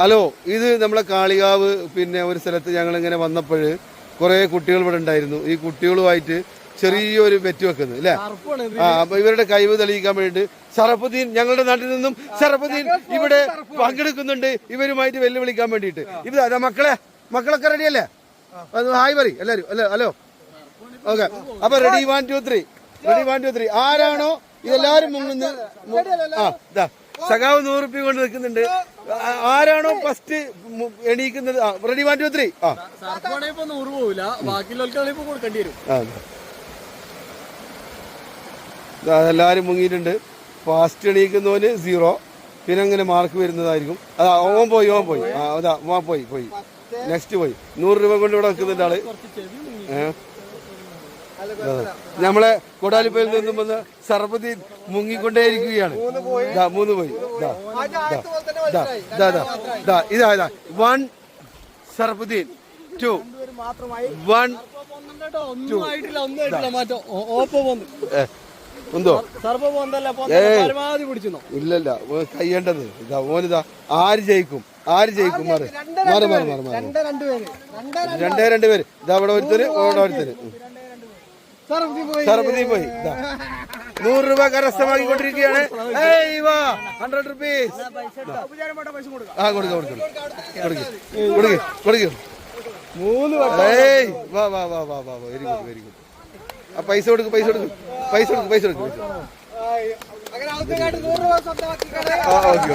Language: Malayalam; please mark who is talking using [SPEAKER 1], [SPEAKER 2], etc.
[SPEAKER 1] ഹലോ, ഇത് നമ്മളെ കാളികാവ് പിന്നെ ഒരു സ്ഥലത്ത് ഞങ്ങളിങ്ങനെ വന്നപ്പോൾ കുറേ കുട്ടികൾ ഇവിടെ ഉണ്ടായിരുന്നു. ഈ കുട്ടികളുമായിട്ട് ചെറിയൊരു ബെറ്റ് വെക്കുന്നത് അല്ലേ? അപ്പൊ ഇവരുടെ കഴിവ് തെളിയിക്കാൻ വേണ്ടിയിട്ട് ഷറഫുദ്ദീൻ, ഞങ്ങളുടെ നാട്ടിൽ നിന്നും ഷറഫുദ്ദീൻ ഇവിടെ പങ്കെടുക്കുന്നുണ്ട് ഇവരുമായിട്ട് വെല്ലുവിളിക്കാൻ വേണ്ടിയിട്ട്. ഇത് മക്കളൊക്കെ റെഡിയല്ലേ? ഹായ് പറയും എല്ലാവരും. Hello, okay. അപ്പൊ റെഡി 1 2 3 ആരാണോ ഇതെല്ലാരും മുങ്ങുന്നത്? സഖാവ് 100 റുപ്യ കൊണ്ട് നിൽക്കുന്നുണ്ട്. ആരാണോ ഫസ്റ്റ് എണീക്കുന്നത്? റെഡി 1 2 3. എല്ലാരും മുങ്ങിയിട്ടുണ്ട്. ഫാസ്റ്റ് എണീക്കുന്നവന് 0, പിന്നെ അങ്ങനെ മാർക്ക് വരുന്നതായിരിക്കും. അതാ ഓൻ പോയി. അതാ ഓൻ പോയി നെക്സ്റ്റ് പോയി. 100 രൂപ കൊണ്ട് ഇവിടെ വെക്കുന്നുണ്ട് ആള്. നമ്മളെ കൊടാലിപ്പയിൽ നിന്നും വന്ന് ഷറഫുദ്ദീൻ മുങ്ങിക്കൊണ്ടേയിരിക്കുകയാണ്. 3 പോയി. ഇതാ 1 ഷറഫുദ്ദീൻ, 2 1 ഇല്ലല്ല കയ്യേണ്ടത്. ഇതാ ഓനിതാ. ആര് ജയിക്കും? മാറി 2 പേര്. ഇതാ അവിടെ ഒരുത്തര്. ഷറഫുദ്ദീൻ പോയി. 100 രൂപ കരസ്ഥമാക്കിക്കൊണ്ടിരിക്കുകയാണ്. 100 റുപ്പീസ്. കൊടുക്കും. Very good. പൈസ കൊടുക്കും. ഓക്കെ.